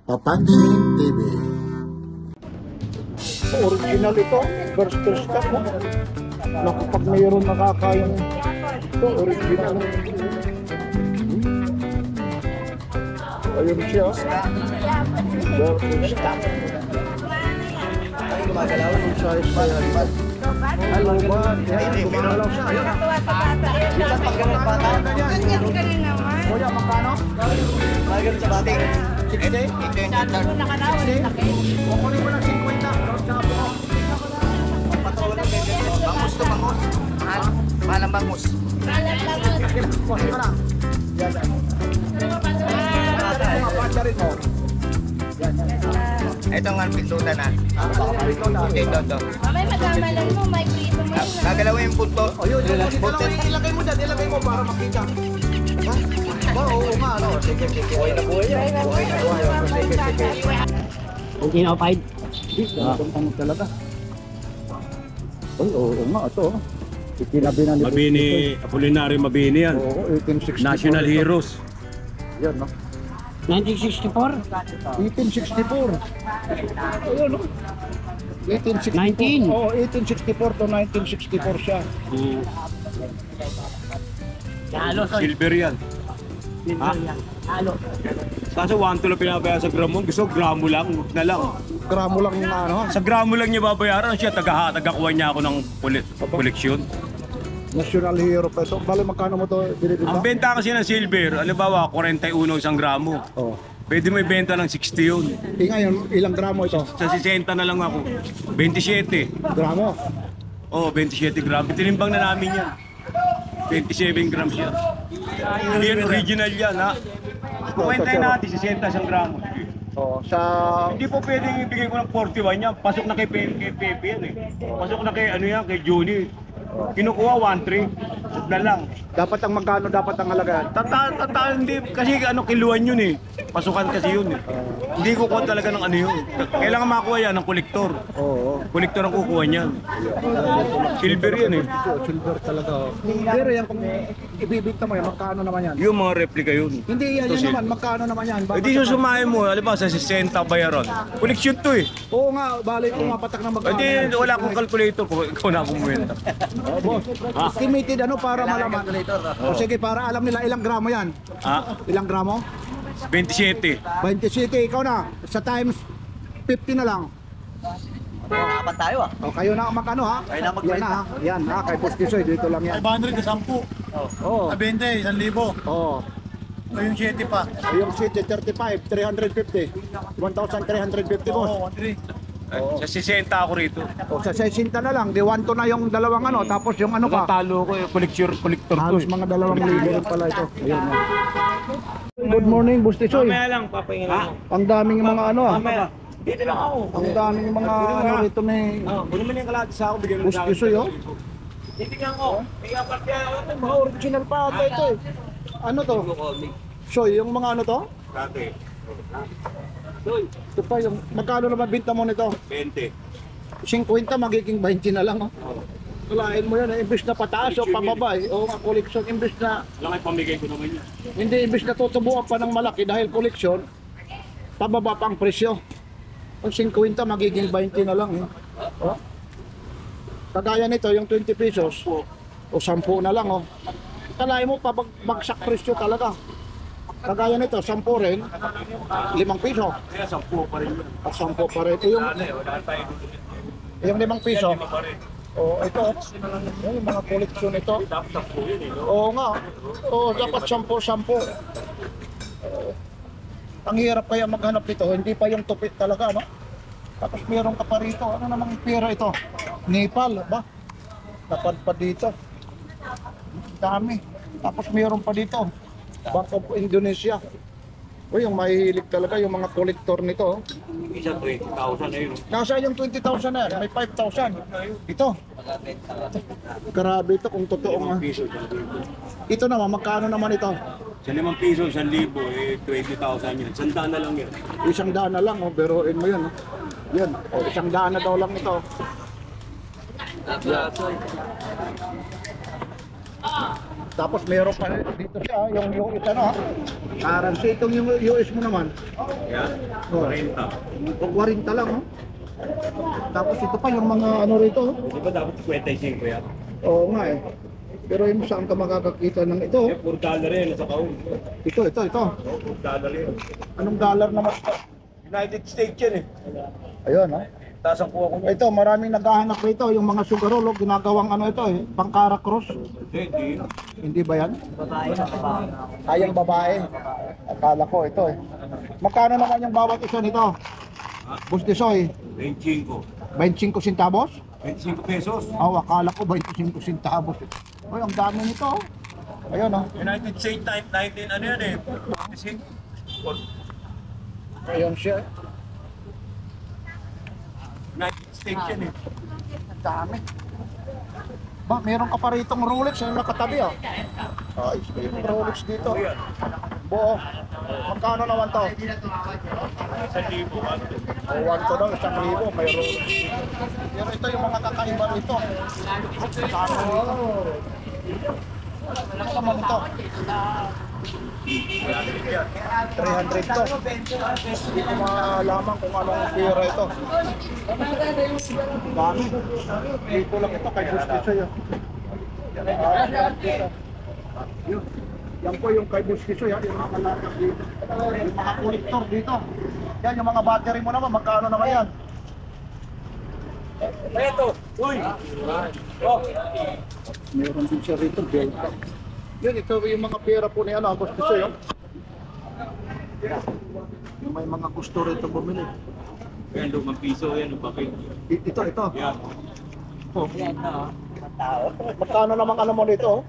Papansin TV. Original ito, first cut mo. Naku, pag mayroon nakakayang ito, original. Ayun siya. First cut. Gumagalaw yung size pa yan. Hello ba? Yan, gumagalaw siya. Yan, pag-ganit bata. Ganyan naman. Kuya, magkano? Pag-ganit sa bata. 60? Ito yung ganda. 60? Kukunin mo ng 50. Bangus to, bangus. Mahal ang bangus. Kuha ka na. Yan. Mga panda rin mo. Ito nga ang pindutan na. Ito. Mamay magkamalan mo, may prito mo. Gagalawin yung punto. Ilagay mo dyan, ilagay mo para makita. Oo nga, ano. Sige. Buhay na buhay yan. Sige. Hindi na fight. Ano talaga? Oo nga, ito. Itinabi na Mabini, Apolinario Mabini yan. Oo, 1864. National Heroes. Yan, no? 1964? 1864. Ayun, no? 1864. 19. Oo, 1864 to 1964 siya. Silver yan. Ha? Halo. Kaso 1 to lang pinabayaran sa gramo. Gusto gramo lang, huwag na lang. Gramo lang yung ano. Sa gramo lang niya babayaran siya. Tagakuha niya ako ng koleksyon. National Hero pa ito. Bale, magkano mo ito binibenta? Ang benta kasi ng silver, ano ba, 41 isang gramo. Oo. Pwede may benta ng 60 yun. Ngayon, ilang gramo ito? Sa 60 na lang ako. 27. Gramo? Oo, 27 grams. Tinimbang na namin yan. 27 grams yan. Hindi yan original yan, ha? Kuwentahin natin, 60 isang gramo. Oo. Sa... Hindi po pwedeng ibigay ko ng 41 yan. Pasok na kay Pepe yan eh. Pasok na kay ano yan, kay Johnny. Kinukuha 1.3. Na lang. Dapat ang magkano dapat ang halaga? Hindi kasi ano kiluan yun eh. Pasukan kasi yun eh. Hindi ko kuha talaga ng ano yun. Kailangan makuha yan ng kolektor. Oo. Kolektor ang kukuha niyan. Silver yan eh. Silver talaga. Pero yan kung ibibigta mo yan, magkano naman yan? Yung mga replica yun. Hindi yan, Ito, yan naman, magkano naman yan? Eh di susumahin mo, alam ba, sa 60 bayaran. Koleksyon to eh. Oo nga, balik ko mapatak na magkano. Hindi, wala akong calculator ko. Ikaw na akong buwenta. Boss, estimated ano para malaman? O sige, para alam nila ilang gramo yan. Ha? Ilang gramo? 27. 27, ikaw na. Sa times 50 na lang. Apat tayo ah. O kayo na magkano ha? Kayo na Yan na ha. Yan ha, kay Boss Kisoy, dito lang yan. 500 na 10. Oo. 20, 1,000. Oo. O yung 7 pa. Yung city 35, 350. 1,350 boss. Oo, 1,300. Sa 60 ako rito. O sa 60 na lang, di 1 to na yung dalawang ano, tapos yung ano pa. Nakatalo ko yung kolektor to Halos eh. mga 2,000 rin pala ito. Ayun na. Good morning, Boss Tisoy. Mamaya lang, papahingin ako. Ang daming mga ano ah. Mamaya. Dito lang ako. Ang daming mga ano rito ni Kunin mo na yung kalahati sa ako, bigyan mo Boss Tisoy oh. Titignan ko. May apat yan. Mga original pa ata ito eh. Ano to? So, yung mga ano to? Dati, Ito pa yung, magkano naman binta mo nito? 20. 50 magiging 20 na lang oh. Kulain mo yan, imbis na pataas o pababa eh. O nga, koleksyon, imbis na, Lang ay pamigay ko naman yun. hindi imbis na tutubuan pa ng malaki dahil koleksyon, pababa pa ang presyo. Ang 50 magiging 20 na lang eh. Oh. Kagaya nito, yung 20 pesos, o 10 na lang oh. Kalain mo, pabagsak presyo talaga. Kagaya nito, 10 rin, 5 piso. Kaya 10 pa rin yun. At 10 pa rin. Yung 5 piso. Oh, ito. Yung mga koleksyon ito. Dapat 10 yun eh. Oo nga. Oo, dapat 10. Ang hirap kaya maghanap nito. Hindi pa yung tupit talaga, no? Tapos meron ka pa rito. Ano namang pera ito? Nepal, ba? Napadpad dito. Dami. Tapos meron pa dito. Bank of Indonesia. O yung mahihilig talaga yung mga kolektor nito. Isa 20,000 na yun. Nasa yung 20,000 na yan, may 5,000. Ito. Grabe ito kung totoo nga. 5 piso. Ito naman, magkano naman ito? Sa 5 piso, 1,000 eh, 20,000 yan. 100 na lang yan. 100 na lang, oh, beroin mo yun. Oh. Yan, oh, 100 na daw lang ito. Yan. Tapos meron pa dito siya, yung US ano ha. Currency, itong yung US mo naman. Yan. Oh. 40. O 40 lang oh. Tapos ito pa yung mga ano rito. Oh. Di ba dapat 25 yan? Oo nga eh. Pero yung saan ka makakakita ng ito? Eh, $4 yan sa kaon. Ito. $4 yan. Anong dollar naman ito? United States yan eh. Ayun ha. Tasan po ako niya. Ito, maraming naghahanap rito. Yung mga sugarolo, ginagawang ano ito eh. Pangkara cross. Hindi. Hindi ba yan? Babae na babae. Ayang babae. Akala ko ito eh. Magkano naman yung bawat isa nito? Boss Tisoy, 25. 25 centavos? 25 pesos. Oh, akala ko 25 centavos. Ay, ang dami nito. Oh. Ayun oh. United States 19 ano yan eh. 46. Ayun siya. United States yan eh. Ang dami. Ba, meron ka pa ritong Rolex yung nakatabi ah. Ay, yung Rolex dito. Buo. Magkano naman to? 1,000. O, 1 to daw, 1,000. May Rolex. Pero ito yung mga kakaiba rito. Magkano rito? Ano naman ito? 300 to. Hindi ko malaman kung anong pera ito. Dami. Hindi ko lang ito kay Gusti sa'yo. Yun. Yan po yung kay Gusti sa'yo. Yung mga kalakas dito. Yung mga kolektor dito. Yan yung mga battery mo naman. Magkano naman yan? Ito. Uy. Oh. Meron din siya rito. Delta. Yun, ito yung mga pera po ni ano, Gusti sa'yo. Yung may mga gusto rito bumili. Yan, ₱5 yan. Bakit? Ito. Yan. Oh. Yan na. Tao. Magkano naman ano mo dito?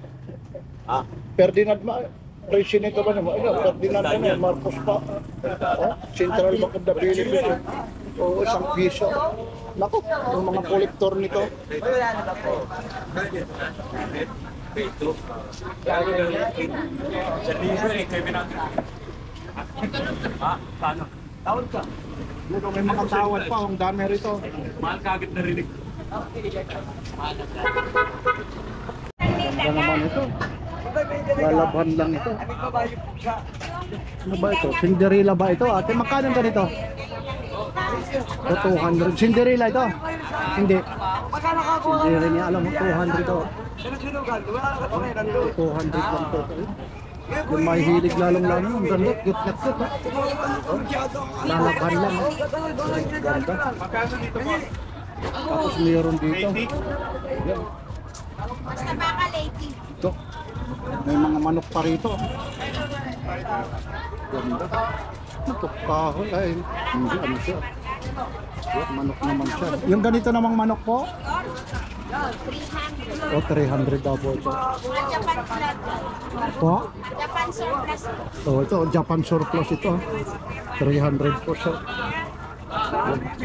Ah. Ferdinand presyo nito ba naman? Ano, Ferdinand ano, Marcos pa. Oh, Central Bank of the Philippines. O, ₱1. Naku, yung mga kolektor nito. Wala na ba po? Peso. Kaya sa libre eh, kayo natin. Ha? Paano? Tawad ka. Dito may mga tawad pa, ang dami rito. Mahal ka agad narinig. Ano naman ito? Lalaban lang ito. Ano ba ito? Cinderella ba ito? Ate, magkano ganito? O 200. Cinderella ito? Hindi. Cinderella niya, alam mo, 200 ito. 200 lang ito. Yung may hilig lalong-lalong, ang ganda, cute na cute. Lalaban lang. Ganda. Tapos mayroon dito. Yan. Basta baka lady. Ito. May mga manok pa rito. Ganda. Manok kahoy. Ay, hindi ano siya. Yan, manok naman siya. Yung ganito namang manok po? 300. O, 300 daw po ito. Japan flat. Po? Japan surplus. O, ito, Japan surplus ito. 300 po siya.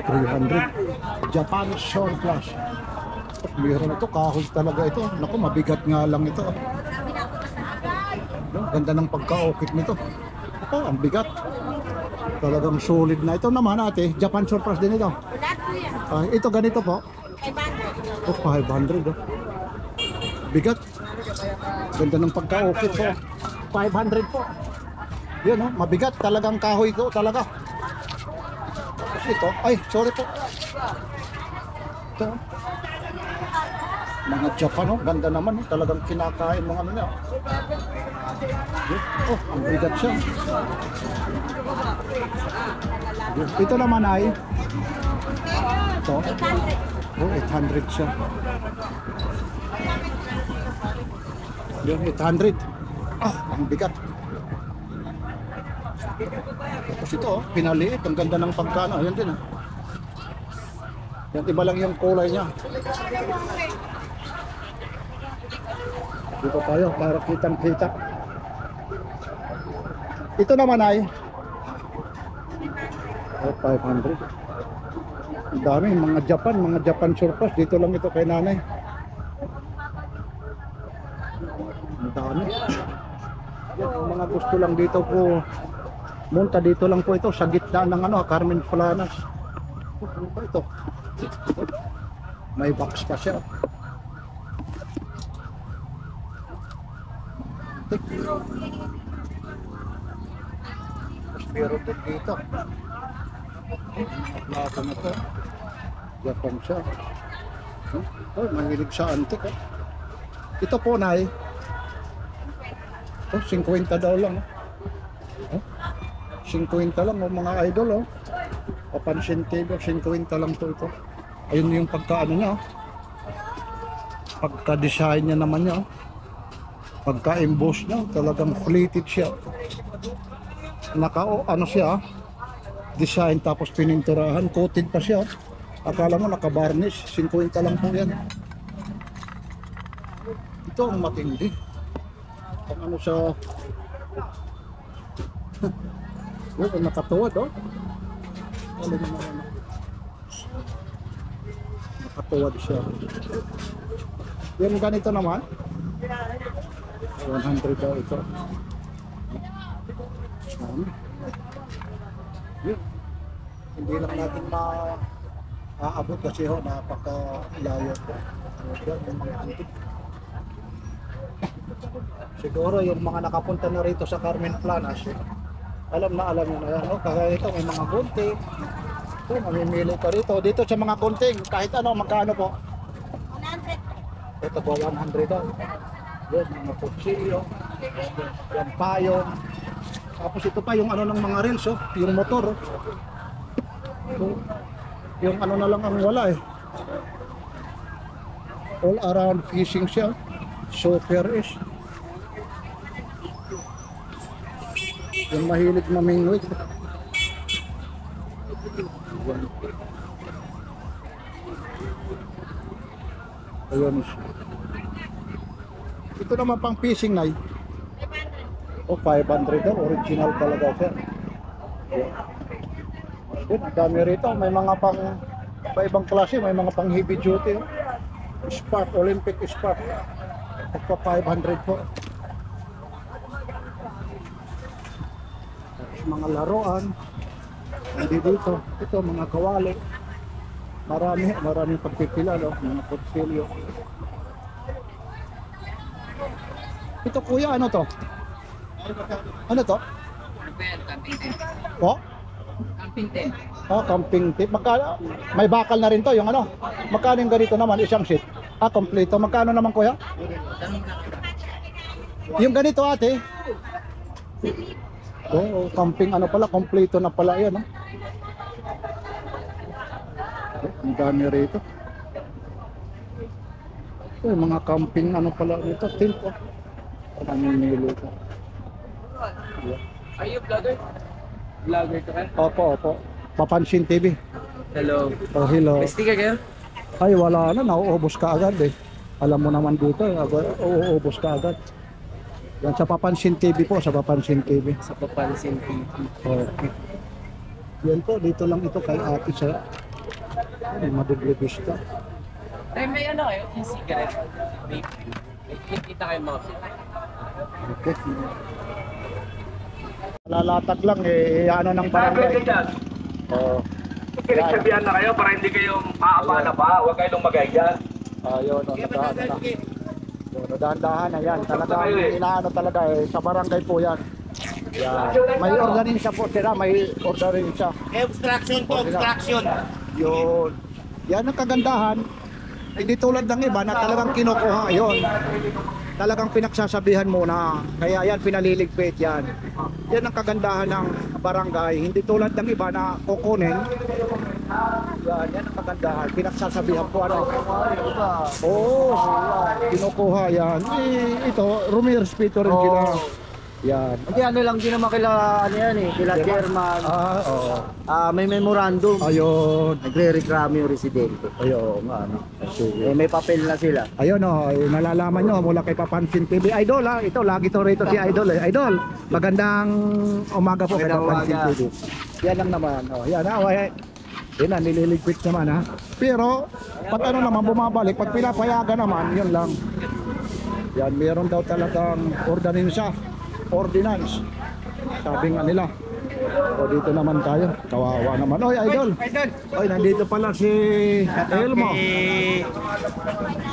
300. Japan surplus. Meron ito, kahoy talaga ito. Naku, mabigat nga lang ito. Ganda ng pagka-okit nito. Oh, ang bigat. Talagang solid na. Ito naman ate, Japan surplus din ito. Lahat po yan. Ito ganito po. 500. Oh, 500 oh. Bigat. Ganda ng pagka-okit po. 500 po. Yun oh, mabigat. Talagang kahoy ko talaga. Tapos ito, ay, sorry po. Ito. Mga Japan oh, ganda naman oh. Talagang kinakain mga ano niya. Oh, ang bigat siya. Ito naman ay ito. 800. Oh, 800 siya. Yung 800. Ah, ang bigat. Tapos ito oh, pinaliit. Ang ganda ng pagkano. Ayan din ah. Yan, iba lang yung kulay niya. Dito tayo para kitang-kita. Ito naman ay 500. Ang dami, mga Japan surplus. Dito lang ito kay nanay. Ang dami. Yan, ang mga gusto lang dito po. Munta dito lang po ito sa gitna ng ano, Carmen Flanas. Ano ba ito? May box pa siya. antique. Tapos meron din dito. Plato na to. Japan siya. Oh, mahilig sa antique. Oh. Ito po, Nay. Oh, 50 daw lang. Oh. 50 lang, oh, mga idol. Oh. Papansin TV, 50 lang po ito. Ayun yung pagkaano niya. Oh. Pagka-design niya naman niya. Oh. Pagka-emboss niya, talagang plated siya. Ano siya, design tapos pininturahan, coated pa siya. Akala mo naka-varnish, 50 lang po yan. Ito ang matindi. Ang ano sa... Yung nakatuwad, oh. Ano naman ano. Nakatuwad siya. Yung ganito naman, 100 daw ito. Yun. Hindi lang natin maaabot kasi ho, napakalayo po. Yan, yung mga antik. Siguro yung mga nakapunta na rito sa Carmen Planas, alam na nyo na yan. No? Kaya ito may mga gunting. Ito, mamimili ka rito. Dito sa mga gunting, kahit ano, magkano po? 100. Ito po, 100 daw. Yan, mga kutsilyo. Yan, payong. Tapos ito pa yung ano ng mga reels, oh, yung motor. Oh. So, yung ano na lang ang wala eh. All around fishing siya. Super is. Yung mahilig mamingwit. Yan. Ayun. Ito naman pang fishing na eh. Oh, 500 daw. Original talaga siya. Yun, ang dami rito. May mga pang ibang klase. May mga pang heavy duty. Oh. Spark, Olympic Spark. Pagpa 500 po. Tapos mga laruan. Hindi dito. Ito, mga kawali. Maraming pagpipila. No? Mga portfolio. Ito kuya, ano to? Ano to? Camping tent. Oh? Camping tent. Oh, camping tip. Magkano? May bakal na rin to, yung ano? Magkano yung ganito naman, isang sheet? Ah, kompleto. Magkano naman kuya? Yung ganito ate? Oh, camping ano pala, kompleto na pala yan. Oh. Ang dami rito. Oh, mga camping ano pala dito, tent oh. Namimili ko. Are you vlogger? Vlogger ka ka? Opo. Papansin TV. Hello. Oh, hello. May sticker kayo? Ay, wala na. Nauubos ka agad eh. Alam mo naman dito, uuubos ka agad. Yan sa Papansin TV po, sa Papansin TV. Sa Papansin TV. Okay. Yan po, dito lang ito kay ate sa Madrid Vista. Ay, may ano kayo? Yung cigarette. May kita kayo mga Okay. Lalatag lang eh, ano ng barangay. Oh. Pinagsabihan na kayo para hindi kayo maabala pa. Huwag kayong lumagay dyan. Ayun, dahan-dahan na. Dahan-dahan na yan. Talagang inaano talaga eh. Sa barangay po yan. Yan. May organisa po sila. May organisa. Obstruction to obstruction. Yun. Yan ang kagandahan. Hindi tulad ng iba na talagang kinukuha. Yun. Talagang pinagsasabihan mo na. Kaya yan, pinaliligpit yan. Yan ang kagandahan ng barangay. Hindi tulad ng iba na kukunin. Yan ang kagandahan. Pinagsasabihan po ano. Oo, kinukuha yan. Ito, rumirespeto rin sila. Yan. Hindi ano lang din naman kila ano yan eh, kila chairman. Oo. May memorandum. Ayun. Nagre-reklamo yung residente. Ayun, ano. Sige. May papel na sila. Ayun nalalaman nyo mula kay Papansin TV. Idol ha, ito lagi to rito si Idol eh. Idol, magandang umaga po kay Magandang Papansin umaga. TV. Yan lang naman. Yan Yan na, nililigpit naman ha. Pero, pag ano naman bumabalik, pag pinapayagan naman, yun lang. Yan, meron daw talagang ordinance. Sabi nga nila. O dito naman tayo. Kawawa naman. Oy, idol. Oy, nandito pala si Elmo.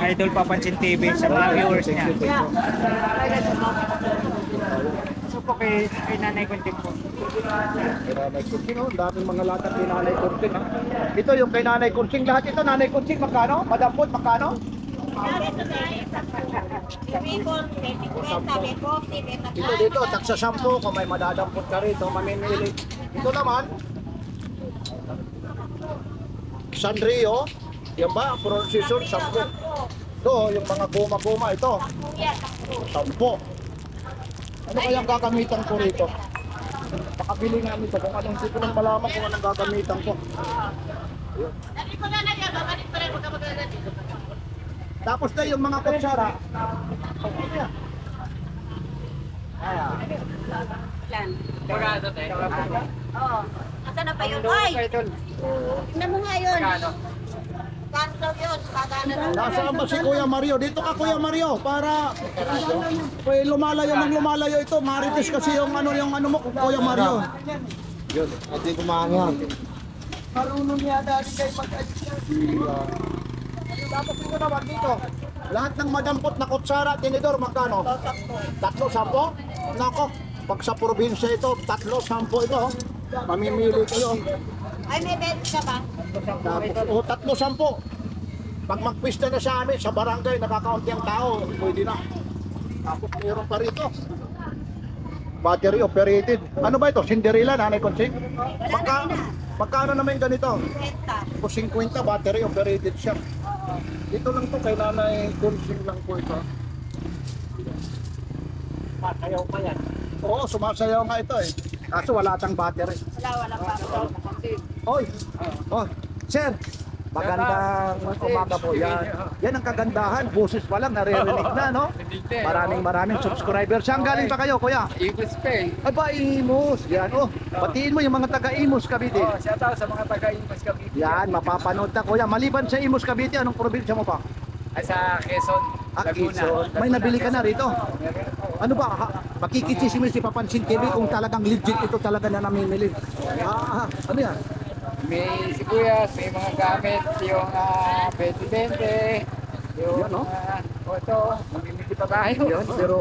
Idol Papansin TV sa mga viewers niya. So po kay Nanay Kunting po. Nanay Kunsing, oh. Daming mga latag kay Nanay Kunsing. Ha? Ito yung kay Nanay Kunsing. Lahat ito, Nanay Kunsing, magkano? Madampot, magkano? Ito dito, taksa 10 kung may madadampot ka rito, mamimili. Ito naman, Sanrio, yan ba? Pronunciation, 10. Ito, yung mga guma-guma, ito, 10. Ano kayang gagamitan ko rito? Pakabili nga nito kung anong hindi ko lang malaman kung anong gagamitan ko. Tapos na yung mga kutsara. Pagkano tayo? Oo. Asan na pa yun? Ay! Tingnan mo nga yun. Cancel yun. Pagano na. Nasaan ba si Kuya Mario? Dito ka Kuya Mario para lumalayo ng lumalayo ito. Marites kasi yung ano mo Kuya Mario. Yun, hindi kumangyan. Marunong yata rin kayo Tapos ito naman dito. Lahat ng madampot na kutsara, tinidor, magkano? 3-10? Nako, pag sa probinsya ito, 3-10 ito. Mamimili kayo. Ay, may bed ka ba? Tapos, 3-10. Pag magpista na sa amin, sa barangay, nakakaunti ang tao, pwede na. Tapos mayroon pa rito. Battery operated. Ano ba ito? Cinderella, Nanay Kunsing? Magkano naman yung ganito? 50. O 50, battery operated siya. Dito lang to kay Nanay Kunsing lang po ito. Matayaw pa yan. Oo, sumasayaw nga ito eh. Kaso wala tang battery. Wala pa. Oy! Oh, sir! Magandang umaga po yan. Yan ang kagandahan. Boses pa lang, naririnig na, no? Maraming subscribers. Saan galing pa kayo, kuya? Imus Pay. Aba, Imus. Yan, oh. Batiin mo yung mga taga-Imus, Cavite. Oh, shout out sa mga taga-Imus Cavite. Yan, mapapanood na, kuya. Maliban sa Imus, Cavite, anong probinsya mo pa? Ay sa Quezon, Laguna. Quezon. May nabili ka na rito. Ano ba? Makikichismis si Papansin TV kung talagang legit ito talaga na namimili. Ano yan? May sibuyas, may mga gamit, yung 20-20, yung Yan, no? ito, mamimili pa tayo. Yan, pero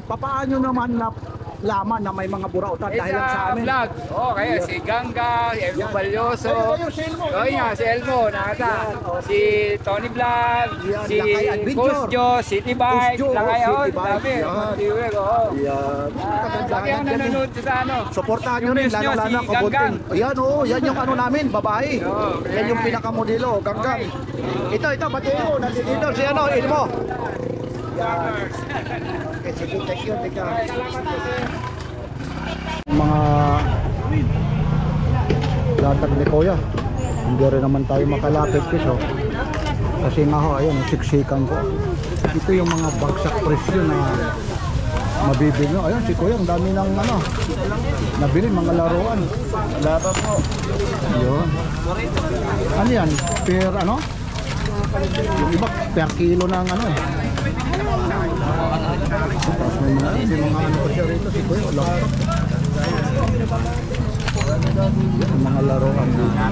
papaano naman na laman na may mga burautan dahil lang sa amin? Vlog. Oh, kaya si Ganga, si Elmo Balyoso. Ayun, si Elmo. Oh, nga, si Elmo, nakata. Si Tony Vlog, Yan, si Lakay Adventure. Kusjo, City Bike, Kusjo, Lakay, oh, City Bike, dami. yan. Tiwek, oh. Yan. Lagi ang nanonood sa ano. Supportahan nyo Yung rin, news nyo, lalo-lalo si ang kabunting. Yan oh, yan yung ano namin, babae. Oo, Yan yung pinakamodelo, ganggang. Ito, batiin mo, nandito si ano, Elmo. Yan. Okay, sige, thank you. Mga latag ni Kuya. Hindi rin naman tayo makalapit kiso. Kasi nga ho, ayun, siksikan ko. Ito yung mga bagsak presyo na mabibili nyo. Ayun, si Kuya, ang dami ng ano, nabili, mga laruan. Laro po. Ayun. Ano yan? Per ano? Yung iba, per kilo ng ano eh. Tapos may mga ano pa siya rito, si Kuya, laptop. Yan, mga laruan na.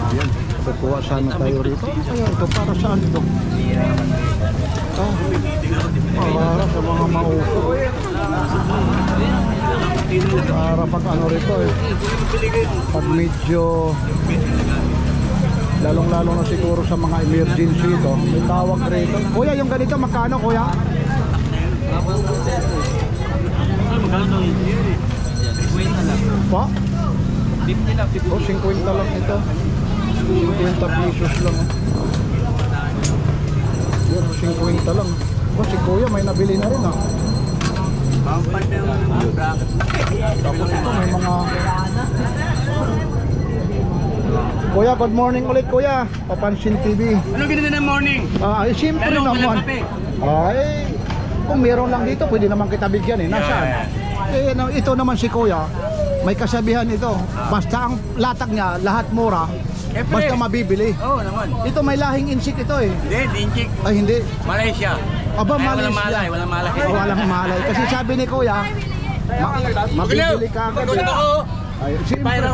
Ayan, kukuha sana tayo rito. Ayan, ito para saan ito? Para sa mga mauso. Para pag ano rito eh. Pag medyo lalong-lalo na siguro sa mga emergency ito. May tawag rito. Kuya, yung ganito magkano, kuya? Pa? 50 lang, 50. Oh, 50 lang ito. 50 pesos lang. Yan, 50 lang. Oh, si Kuya may nabili na rin ah. Tapos ito may mga... Kuya, good morning ulit Kuya. Papansin TV. Ano ganito ng morning? Ay, siyempre naman. Ay, kung meron lang dito, pwede naman kita bigyan eh. Nasaan? Eh, ito naman si Kuya. May kasabihan ito. Basta ang latag niya, lahat mura. Basta mabibili. Oo naman. Ito may lahing insik ito eh. Hindi, dinchik. Ay, hindi. Malaysia. Aba, Ay, Malaysia. walang malay. Oh, walang malay. Kasi sabi ni Kuya, Mabibili ka agad. Ay, siyempre.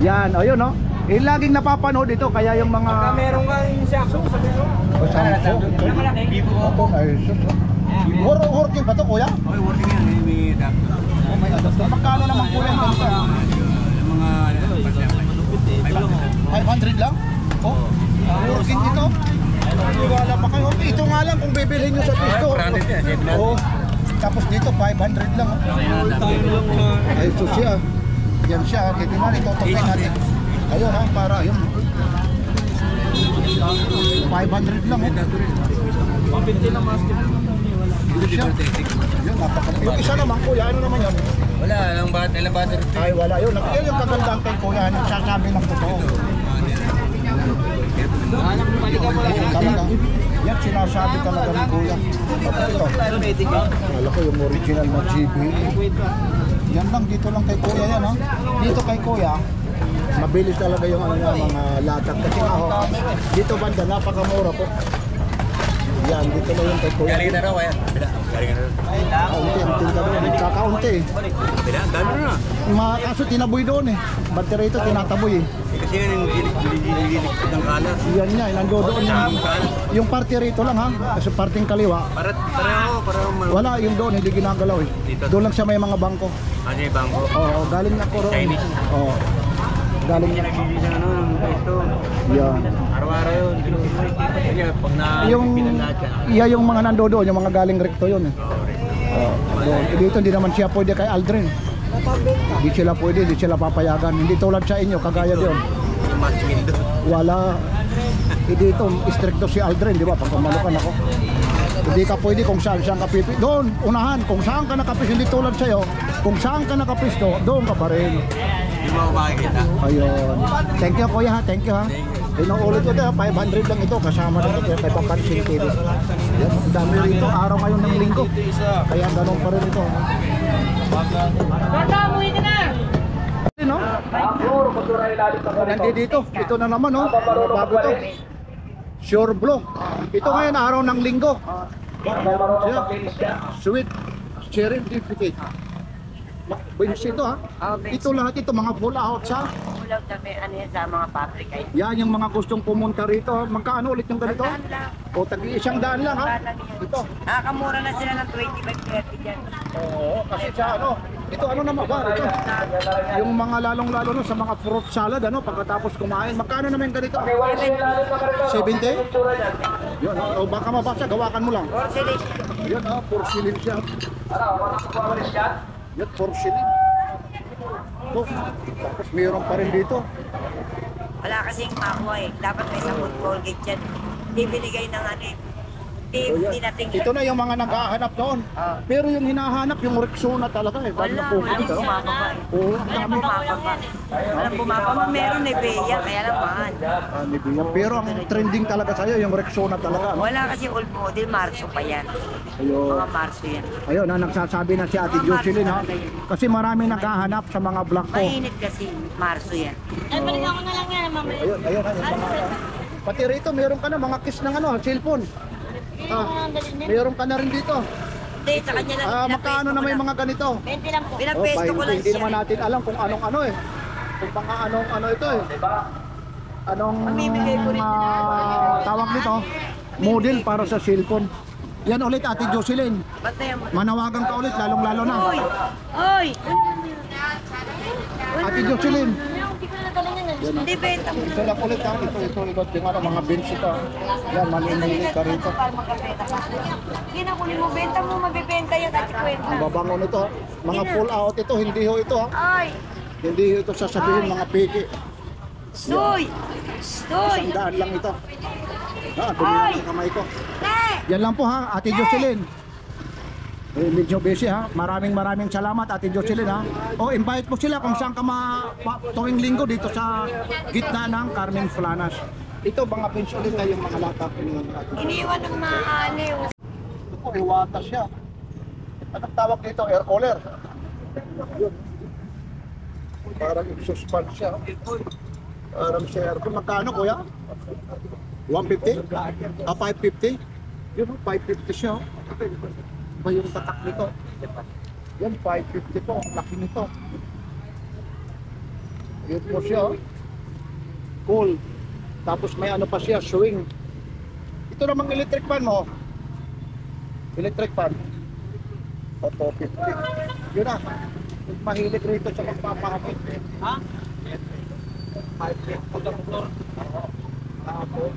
Yan, ayun no. Eh, laging napapanood ito, kaya yung mga... Meron kang Samsung, sabi ko. Ito, ay, sus. Working ba ito, kuya? Okay, working yan. May adapter. Oh, may adapter. Magkano naman kuya yung ganito? Yung mga 500 lang? Oh, working ito. Wala pa kayo. Ito nga lang kung bibilhin nyo sa pisto. Oh, tapos dito 500 lang. Ay, sus siya. Yan siya. Titingnan, itutukin natin. Ayun ha, para yun. 500 lang. Mapinti na master. Yun siya. Yun, napakapit. Yung isa naman kuya, ano naman yun? Wala, ilang battery. Ay, wala yun. Yan yung kagandang kay kuya. Yung sasabi ng totoo. Talaga. Yan sinasabi talaga ni kuya. Tapos ito. Wala ko yung original na GB. Yan lang, dito lang kay kuya yan ha. Dito kay kuya, mabilis talaga yung ano niya, mga latag. Kasi nga ho, dito banda, napakamura po. Yan, dito lang yung kay kuya. Galing na raw, kaya. Galing na raw. Kaunti, ang tinta doon. Kakaunti eh. Dami na. Kaso tinaboy doon eh. Battery ito tinataboy eh. Kasi yan yung nililigpit ng kalat. Yan niya, nandoon yung party rito lang ha. Kasi parting kaliwa. Pareho. Wala, yung doon, hindi ginagalaw eh. Doon lang siya may mga bangko. Ano yung bangko? Oo, galing na ko roon. Chinese? Oo. Galing na. Naglilisan ano, ng pesto. Yan. Araw-araw yun. Kaya pag Yung, pinanlahat ka. yung mga nandoon, yung mga galing recto yun eh. Doon. Dito hindi naman siya pwede kay Aldrin. Hindi sila pwede, hindi sila papayagan. Hindi tulad sa inyo, kagaya doon. Yung mas mildo. Wala. Dito, stricto si Aldrin, di ba? Pag pumalukan ako. Hindi ka pwede kung saan ka pipi. Doon, unahan, kung saan ka nakapisto, hindi tulad sa'yo. Kung saan ka nakapisto, doon ka pa rin. Hindi mo ako makikita. Ayun. Thank you kuya ha, thank you ha. Inuulit ko dito, 500 lang ito, kasama na ito kay Papansin TV. Yan, ang dami rito, araw ngayon ng linggo. Kaya ganun pa rin ito. Bata, umuwi ka na! No? Nandito, ito na naman no, bago to. Sure Blow. Ito ngayon araw ng linggo. Sweet cherry certificate. Buenos ito ha. Ito lahat ito mga full out sa. Ulaw kami, ano yan sa mga pabrika. Yan yung mga gustong pumunta rito. Magkano ulit yung ganito? Saan lang? O tagi isang daan lang ha. Ito. Nakakamura na sila ng 25-30 dyan. Oo, kasi sa ano, ito ano naman ba? Ito. Yung mga lalong-lalo na sa mga fruit salad ano, pagkatapos kumain. Magkano naman yung ganito? 70? Yun, o baka mabasa, gawakan mo lang. Yun, porcelain siya. Yun, porcelain. Ito, tapos mayroon pa rin dito. Wala kasing makuha eh. Dapat may sabon Colgate dyan. Hindi binigay ng ano eh. Hindi natin. Ito na yung mga naghahanap doon. Pero yung hinahanap, yung Rexona talaga eh. Bago na po. Walang bumababa eh. Oo, ang Walang dami. bumababa. Walang bumababa. Meron eh, Bea. Kaya lang mahal. Pero ang trending talaga sa'yo, yung Rexona talaga. No? Wala kasi old model. Marso pa yan. Ayun. Mga Marso yan. Ayun, nagsasabi na si Ate Jocelyn ha. Kasi marami naghahanap sa mga black ko. Mainit kasi. Marso yan. Ayun, ayun, ayun. Pati rito, meron ka na mga kiss ng ano, cellphone. Meron ka na rin dito. Hindi, sa kanya lang. Magkano na may mga ganito? 20 lang po. Pinapesto ko lang Hindi siya. naman natin alam kung anong ano eh. Kung mga anong ano ito eh. Anong Mamimigay ko rin tawag nito? Model para sa cellphone. Yan ulit Ate Jocelyn. Bantayan mo. Manawagan ka ulit lalong-lalo na. Oy! Oy! Ate Jocelyn. Hindi benta mo. Ito lang ulit ha. Ito yung ano, mga bench ito. Yan, mamimili ka rito. Hindi na kunin mo. Benta mo. Mabibenta yan at kwenta. Ang babango nito. Mga full out ito. Hindi ho ito ha. Ay! Hindi ho ito sasabihin mga piki. Stoy! Stoy! Isang daan lang ito. Dumi na ang kamay ko. Yan lang po ha, Ate Jocelyn. Medyo busy ha. Maraming salamat Ate Jocelyn ha. Invite po sila kung saan ka tuwing linggo dito sa gitna ng Carmen Planas. Ito mga bench ulit na yung mga latak ni Ate Jocelyn. Iniwan ng mga aliw. Ito po, iwata siya. Anong tawag dito? Air cooler. Yun. Parang exhaust fan siya. Parang siya aircon. Magkano kuya? 150? 550? Yun, 550 siya. Ba yung tatak nito? Yan, 550 po. Ang laki nito. Yun po siya. Oh. Cool. Tapos may ano pa siya, swing. Ito namang electric fan mo. Electric fan. O, 250. Yun na. Mahilig rito sa magpapahapit. Ha? 550 lang motor. Tapos.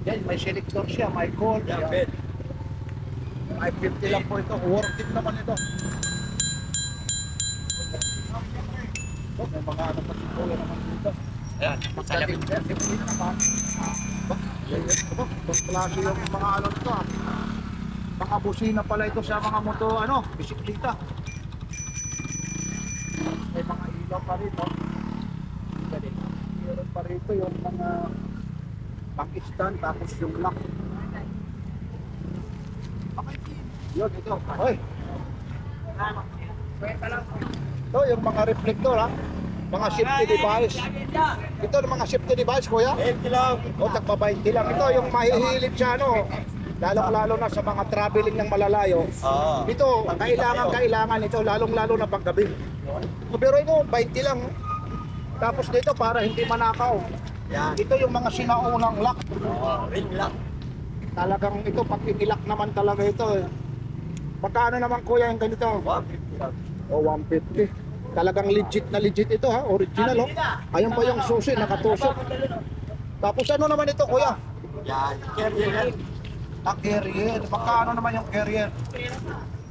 Yan, may selector siya, may call. Yan. 550 lang po ito. Worth it naman ito. Oh, may mga ano pa siguro naman dito. Ayan, Pagdating siya, hindi naman. Mas klase yung mga ano nito ah. Mga busina pala ito sa mga moto, ano, bisikleta. May mga ilaw pa rito. Meron pa rito yung mga pang-stand tapos yung lock. Yun, ito. Hoy. Ito yung mga reflector ha. Mga safety device. Ito yung mga safety device, kuya. 20 lang. O, tagpa 20 lang. Ito yung mahihilig sa ano. Lalong-lalo na sa mga traveling ng malalayo. Ito, kailangan ito. Lalong-lalo na paggabi. Pero ito, 20 lang. Tapos dito, para hindi manakaw. Ito yung mga sinaunang lock. Ring lock. Talagang ito, pag inilak naman talaga ito eh. Magkano naman kuya yung ganito? 150. O, 150. Talagang legit na legit ito ha, original oh. Ayun pa yung susi, nakatusok. Tapos ano naman ito kuya? Yan, carrier. Ang carrier. Magkano naman yung carrier?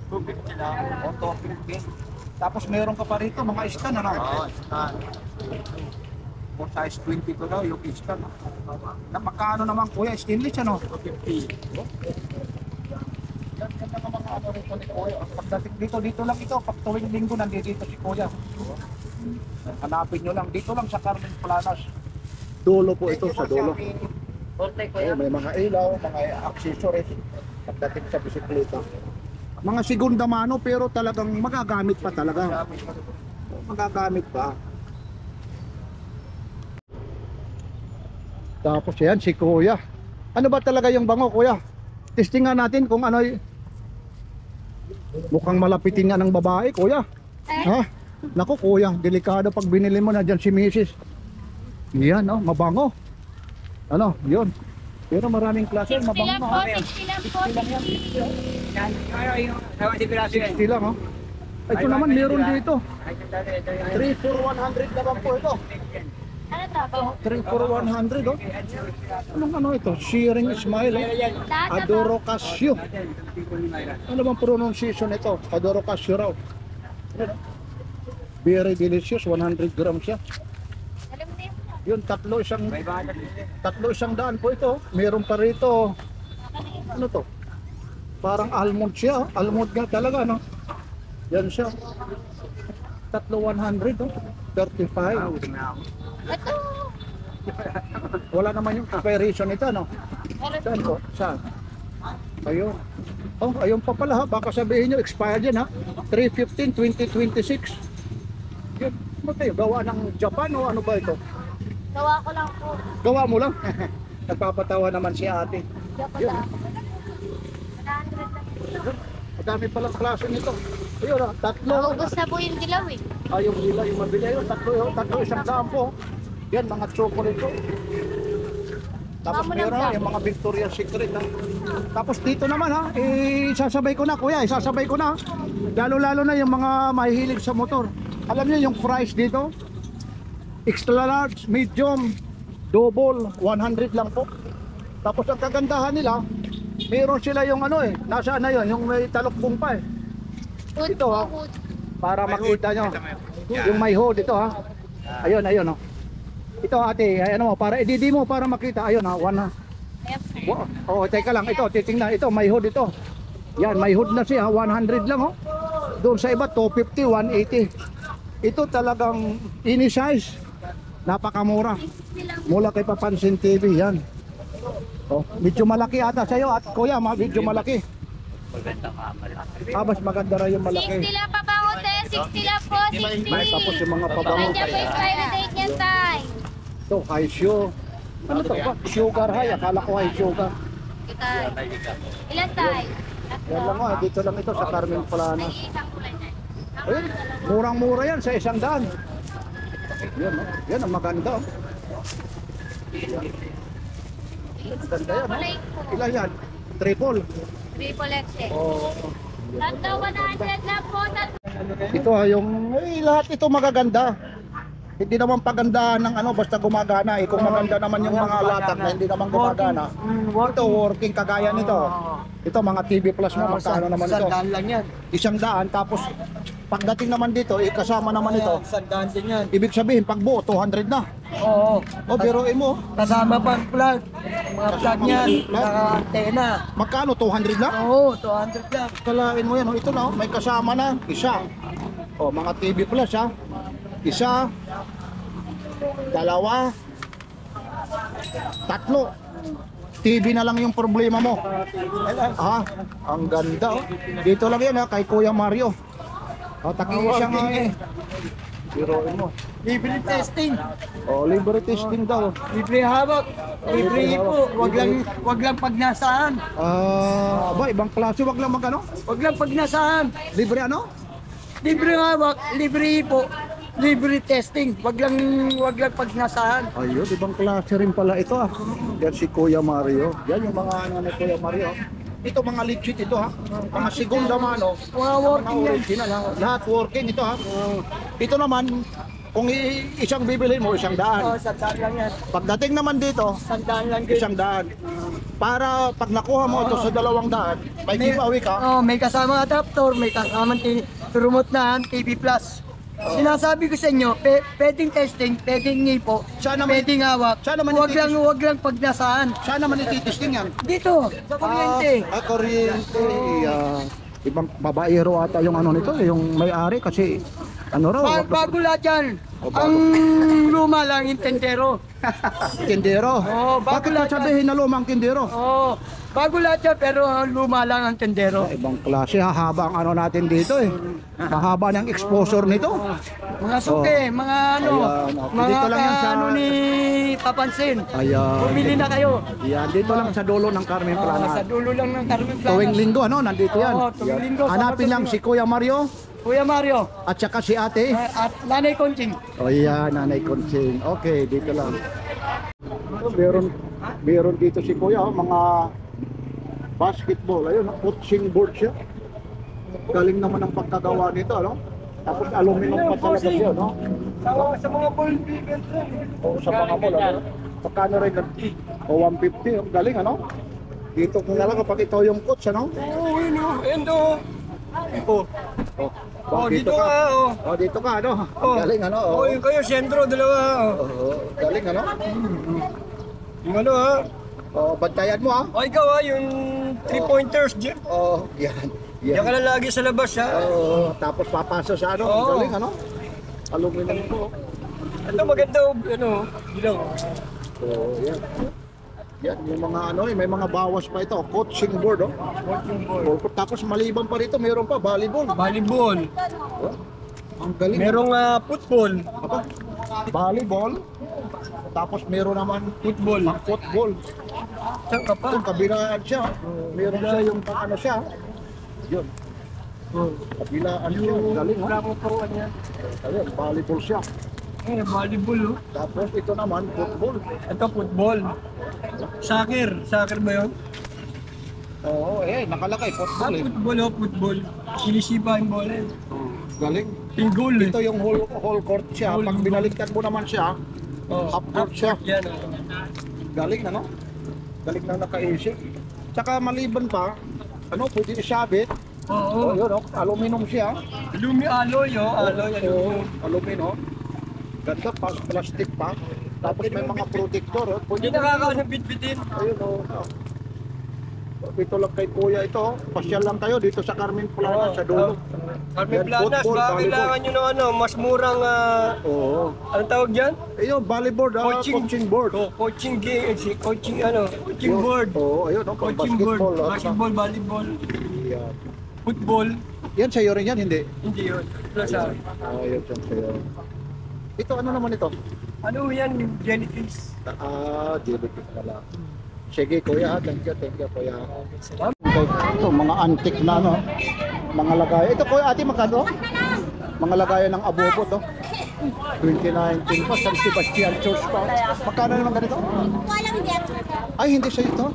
250 lang. O, 250. Tapos meron ka pa rito, mga stand ano? Oo, stand. O, size 22 daw yung stand. Na magkano naman kuya? Stainless ano? 250. Yan ang mga ano rito ni kuya. Pagdating dito lang ito. Pag tuwing linggo nandito si kuya. Hanapin nyo lang. Dito lang sa Carmen Planas. Dulo po ito sa dulo. May mga ilaw, mga accessories. Pagdating sa bisikleta. Mga segunda mano pero talagang magagamit pa talaga. Magagamit pa. Tapos yan si kuya. Ano ba talaga yung bango kuya? Testingan natin kung ano. Mukhang malapitin nga ng babae, kuya. Ha? Naku, kuya, delikado pag binili mo na dyan si Mrs. Yan, oh, mabango. Ano, yun. Pero maraming klase, 60 lang mabango. po, 60 lang po, 60. 60 lang, oh. Ito naman, meron dito. 3 for 100 naman po ito. Ano to? 3 for 100, oh. Anong ano ito? Shearing Smile, oh. Adoro Casio. Ano bang pronunciation ito? Adoro Casio raw. Very delicious, 100 grams siya. Alam mo na yun. Yun, tatlo isang daan po ito. Meron pa rito. Ano to? Parang almond siya. Almond nga talaga, no? Yan siya. Tatlo 100, oh. 35. Ito. Wala naman yung expiration nito, no? Saan po? Saan? Ayun. Oh, ayun pa pala ha. Baka sabihin nyo, expired yan ha. 3/15/2026. Yun. Ano tayo? Gawa ng Japan o ano ba ito? Gawa ko lang po. Gawa mo lang. Nagpapatawa naman si ate. Gawa ko Yun. lang. 100 lang. Madami palang klase nito. Ayun ha. Tatlo. Naubos na po yung dilaw eh. Yung hila, yung mabili. Ayun, tatlo isang daan po. Yan, mga chocolate ko. Tapos Mamo meron lang yung mga Victoria's Secret ha. Tapos dito naman ha, isasabay ko na kuya, isasabay ko na. Lalo-lalo na yung mga mahihilig sa motor. Alam niyo yung price dito? Extra large, medium, double, 100 lang po. Tapos ang kagandahan nila, meron sila yung ano eh, nasaan na yun, yung may talokbong pa eh. Hood Ito, po, ha? hood. Para makita nyo. Yung may hood ito ha. Ayun, ayun oh. Ito ate, ano mo, para i-DD mo para makita. Ayun ha, one ha. Ayan Oh, po. teka lang, ito, titingnan. Ito, may hood ito. Yan, may hood na siya, 100 lang oh. Doon sa iba, 250, 180. Ito talagang ini-size. Napakamura. 60 lang. Mula kay Papansin TV, yan. Oh, medyo malaki ata sa'yo at kuya, medyo malaki. Mas maganda rin yung 60 malaki. lang pabango te. 60 lang po, 60. Tapos yung mga pabango. Nandiyan po yung expiry date niyan tay. Ito, high show. Ano to ba? Sugar high, akala ko high sugar. Tay. Ilan tay? Yan lang nga, dito lang ito sa Carmen Plana. Ayun, murang-mura yan sa 100. Yan, oh. Yan ang maganda. Oh. Yan. Maganda yan. Oh. Ilan yan? Triple. Triple XL. Oh. Tatlo 100 na po. Ito yung lahat ito magaganda. Hindi naman paganda ng ano basta gumagana eh. Kung maganda naman yung mga latak na hindi naman gumagana. Ito working kagaya nito. Ito mga TV Plus mo magkano naman ito? 100 lang yan. 100 tapos pagdating naman dito kasama naman ito. 100 din yan. Ibig sabihin pag buo 200 na. Oo. O biruin mo. Kasama pang plug. Mga plug niyan. Plug? Naka-antena. Magkano 200 lang? Oo, 200 lang. Kalain mo yan. Oh. Ito na oh. May kasama na isa. O mga TV Plus ha. Isa. Dalawa. Tatlo. TV na lang yung problema mo. Ah, ang ganda oh. Dito lang yan ha, kay Kuya Mario. O, takinis siya nga eh. Biruin mo. Libre testing. O, libre testing daw. Libre hawak. Libre hipo. Wag lang pagnasaan. Aba, ibang klase. Wag lang magano. Wag lang pagnasaan. Libre ano? Libre hawak. Libre hipo. Libre testing. Wag lang pagnasaan. Ayun, ibang klase rin pala ito ah. Yan si Kuya Mario. Yan yung mga ano ni Kuya Mario. Ito mga legit ito ha. Mga segunda mano. Mga working Mga yan. original ha. Lahat working ito ha. Ito naman, kung isang bibilhin mo, 100. Oh, 100 lang yan. Pagdating naman dito, 100 lang din. 100. Para pag nakuha mo ito sa 200, may giveaway ka. Oh, may kasama adapter, may kasama remote na TV Plus. Sinasabi ko sa inyo, pwedeng testing, pwedeng ngipo, Saan naman- pwedeng hawak. saan naman Wag ititis- lang pagnasaan. Saan naman ititesting yan? Dito, sa kuryente. Kuryente. Ibang babaero ata yung ano nito, yung may-ari kasi ano raw, Bago lahat yan. Oh, bago. Ang luma lang yung tendero. tindero. Oh, bago Bakit lahat sabihin na lumang tindero? Oh, bago lahat yan, pero luma lang ang tendero. Ibang klase, hahaba ang ano natin dito eh. Mahaba ng exposure nito. Mga suke, mga ano, Ayan, okay. mga Dito lang yan sa- ano ni Papansin. Ayan. Bumili na kayo. Yan, dito lang sa dulo ng Carmen Sa Plana. dulo lang ng Carmen Plana. Tuwing linggo, ano, nandito yan. Oo, tuwing Yan. linggo, Hanapin Sabado, lang Linggo. si Kuya Mario Kuya Mario, at saka si ate. at Nanay Conching. O yan, Nanay Consing. Okay, dito lang. So, meron dito si Kuya, oh, mga basketball. Ayun, coaching board siya. Galing naman ang pagkagawa nito, no? Tapos aluminum pa talaga siya, no? Sa mga ball O sa mga mall, ano? Pagkano rin? O 150, ang galing, ano? Dito kung na lang kapag ito yung coach, ano? Oo, yun o. Yan o. Oh, dito ka, oh. Oh, dito ka, ano? Ang galing, ano? Oo, yun kayo, sentro, dalawa. Oh, galing, ano? Yung ano ha? Oh, bantayan mo, ah. O ikaw ha, yung 3-pointers dyan. Oh, yan. Diyan ka Yan. lang lagi sa labas ha. Oh, tapos papasok sa ano? Ang Oo. galing, ano? Aluminum po. Ito maganda o, ano, bilang. Oh, yan. Yan, yung mga ano eh, may mga bawas pa ito. Coaching board, oh. Coaching ball. Oh, tapos maliban pa rito, meron pa volleyball. Volleyball. Oh, ang galing. Merong football. Aba, volleyball. Tapos meron naman Football. football. Saan ka pa? Ito, kabilaan siya. Meron siya yung ano siya. Yun. Kabilaan siya. Galing, ha? Bravo po niya. Ayun, volleyball siya. Volleyball oh. Tapos ito naman, football. Ito football. Soccer. Soccer ba yun? Oo, nakalakay, football eh. Football oh, football. Sinisipa yung bola eh. Galing. Yung goal eh. Ito yung whole court siya. Pag binaliktad mo naman siya, half court siya. Yan oh. Galing na, no? Galing na naka-AC. Tsaka maliban pa, ano, pwede isabit. Oo. Oh, yun, oh, aluminum siya. Alloy oh. Alloy. Oo, aluminum. Ganda pa, plastic pa. Tapos may mga protector, oh. Hindi nakakaano bitbitin. Ayun, oh. Dito lang kay Kuya ito, oh. Pasyal lang kayo dito sa Carmen Plana, sa dulo. Carmen Yan, Planas, football, baka volleyball. kailangan nyo ng ano, mas murang, Oo. anong tawag dyan? Ayun, volleyball, coaching board. Oh, coaching game, coaching board. Oo, ayun, oh, pang Coaching board, basketball. oh. basketball, volleyball, Yan. football. Yan sa'yo rin yan, hindi? Hindi yun. Plus, Ayun, yan sa'yo. Ito, ano naman ito? ano yan, jellyfish. Jellyfish pala. Sige, Kuya, thank you, Kuya. barangay. Ito, mga antique na ano, mga lagayan. Ito ko ate, magkano? Mga lagayan ng abobo to. 2019 pa, San Sebastian Church pa. Magkano naman ganito? Walang yan. Ay, hindi siya ito.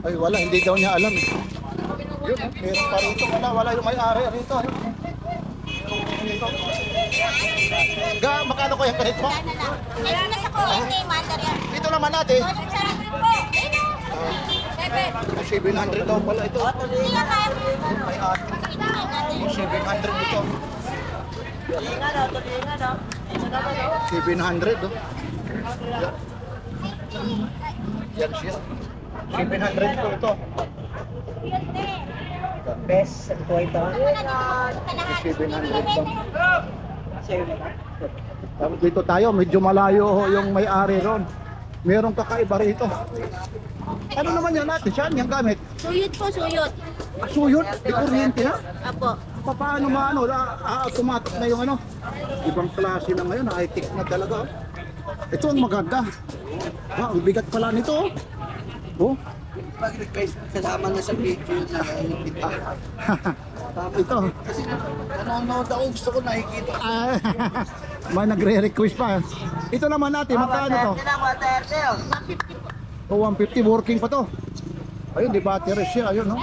Ay, wala, hindi daw niya alam eh. Yun, meron pa rito. Wala yung may-ari rito. Ito. Magkano ko yung ganito? Ayun na sa kuwente, mandar yan. Dito naman natin. Sarap rin po. Ayun o. Pepe. 700 daw pala ito. Hindi nga kaya. May ate. 700 ito. 700 oh. Yan siya. 700 po ito. Best po ito. 700 ito. Dito tayo, medyo malayo ho yung may-ari ron. Merong kakaiba rito. Ano naman yan natin? Saan yung gamit? Suyot po, suyot. Suyot? Di kuryente na? Apo. Paano maano? Automatic na yung ano? Ibang klase na ngayon, high-tech na talaga. Ito ang maganda. Ang bigat pala nito. Oh. Kasama na sa video na Ito. Kasi nanonood ako, gusto ko nakikita. May nagre-request pa. Ito naman natin, magkano to? O 150, working pa to. Ayun, di battery siya, ayun no.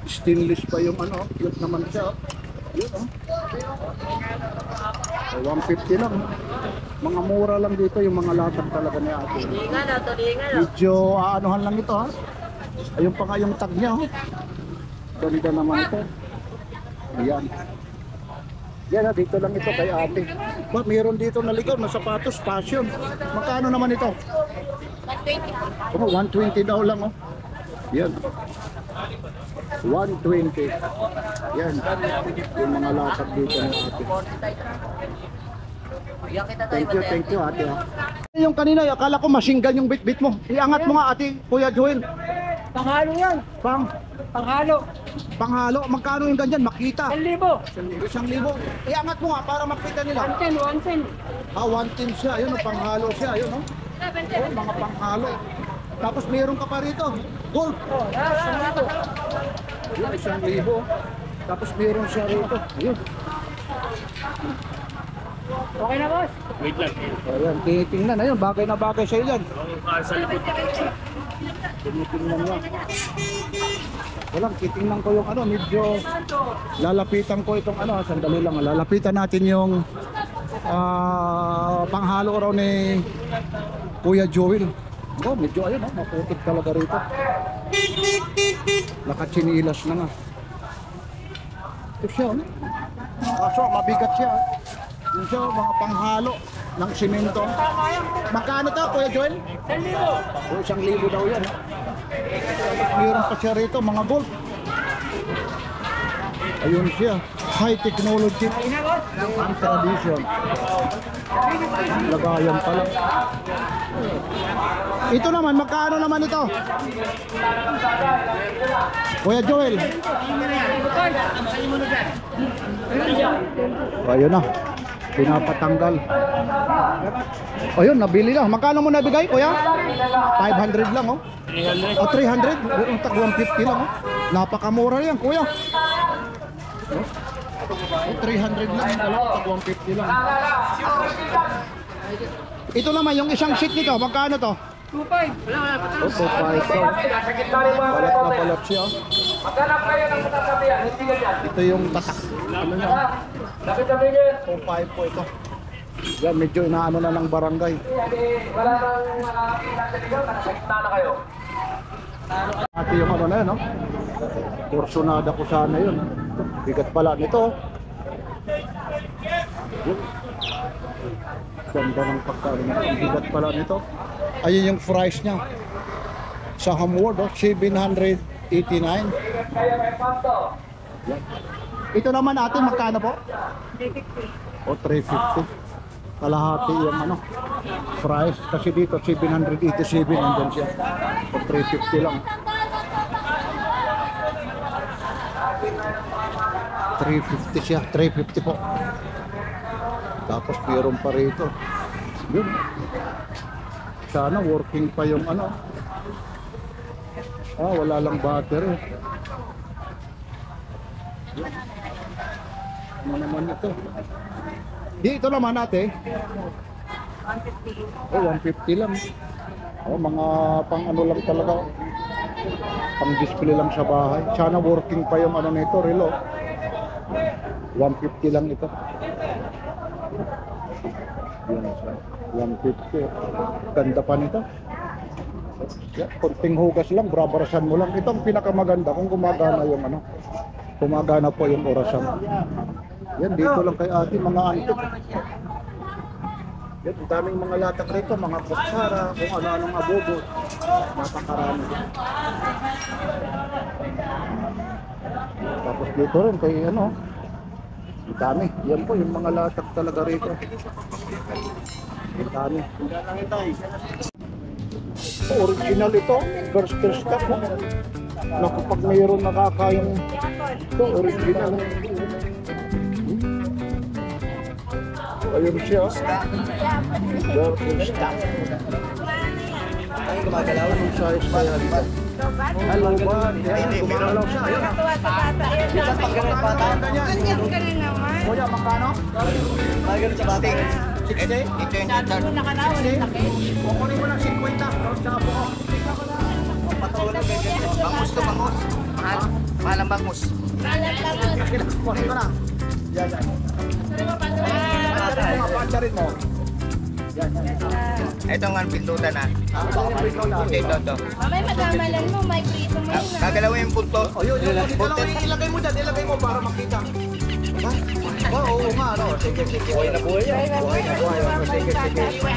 Stainless pa yung ano, cute naman siya. Ayun oh. O 150 lang. Mga mura lang dito yung mga latag talaga ni ate. Medyo aanuhan lang ito ha. Ayun pa nga yung tag niya oh. Ganda naman ito. Ayan. Yan ha, dito lang ito kay ate. Ba, mayroon dito na ligaw na sapatos, fashion. Magkano naman ito? 120 po. Oh, 120 daw lang oh. Yan. 120. Yan. Yung mga latag dito ng ate. Thank you ate ha. Yung kanina, akala ko machine gun yung bit-bit mo. Iangat mo nga ate, Kuya Joel. Panghalo yan. Panghalo. Panghalo, magkano yung ganyan? Makita. 1,000. 1,000. Iangat mo nga para makita nila. 110. 110 siya, ayun oh, panghalo siya, ayun oh. Oh, mga panghalo. Tapos meron ka pa rito, gold. Yun, 1,000. Tapos meron siya rito, ayun. Okay na, boss. Ayan, tinitingnan, ayun, bagay na bagay siya yan. Tinitingnan niya. Walang, titingnan ko yung ano, medyo lalapitan ko itong ano, sandali lang, lalapitan natin yung panghalo raw ni Kuya Joel. Oh, medyo ayun, oh, maputik talaga rito. Nakatsinilas na nga. Ito siya, oh. Kaso mabigat siya. Yung siya, mga panghalo ng simento. Magkano to, Kuya Joel? 1,000. O, 1,000 daw yan. Meron pa siya rito, mga gold. Ayun siya, high technology and tradition. Lagayan pala. Ito naman, magkano naman ito? Kuya Joel. Ayun na, pinapatanggal. Ayun, nabili na. Magkano mo nabigay, kuya? 500 lang, oh. O 300? Meron tag 150 lang, oh. Napakamura yan, kuya. Oh, 300 lang, dalawa tag 150 lang. Ito naman, yung isang sheet nito, magkano to? 2,500. Oh, 2,500. Balat na balat siya. Ito yung tatak. Ano niya? 2,500 po ito. Yan, medyo inaano na ng barangay. Ate yung ano na yun, no? Porsyonada ko sana yun. Bigat pala nito. Yun. Ganda ng pagkain nito. Bigat pala nito. Ayun yung price niya. Sa Hamward, oh, 789. Yan. Ito naman natin, magkano po? 350. O 350. Kalahati yung ano, price. Kasi dito 787 nandyan siya. O 350 lang. 350 siya, 350 po. Tapos meron pa rito. Yun. Sana working pa yung ano. Wala lang battery. Ano naman ito? Dito naman ate. 150. Oh, 150 lang. Oh, mga pang ano lang talaga. Pang display lang sa bahay. Sana working pa yung ano nito, relo. 150 lang ito. Yan siya. 150. Ganda pa nito. Yeah, konting hugas lang, brabarasan mo lang. Ito ang pinakamaganda kung gumagana yung ano. Gumagana po yung orasan. Yan, dito lang kay ate, mga antik. Yan, ang daming mga latak rito, mga kutsara, kung ano-anong abobo. Napakarami. Tapos dito rin kay ano, ang dami. Yan po, yung mga latak talaga rito. Ang dami. Original ito, first step mo. Naku, pag mayroon nakakayang ito, original. Ayun siya. First step. Ay, gumagalaw yung size pa yan. Hello ba? Yan, gumagalaw siya. Ayun. Natuwa sa bata. Ayan, Isa pag ganun bata. ganyan ka rin naman. Kuya, magkano? Ay, ganun sa bata. 60? Sabi mo na ka na, walang laki. Kukunin mo ng 50. Sa buko. Bangus to bangus. Mahal. Mahal ang bangus. Kunin ko na. Yan, yan. Pandarin mo. Ito nga ang pindutan na. Ito, ito. Mamay, magkamalan mo, may prito mo yun. Gagalawin yung punto. O yun, ilagay mo dyan, ilagay mo para makita. Ha? Oo nga, ano. Sige, sige. Buhay na buhay yan. Buhay na buhay. Sige, sige.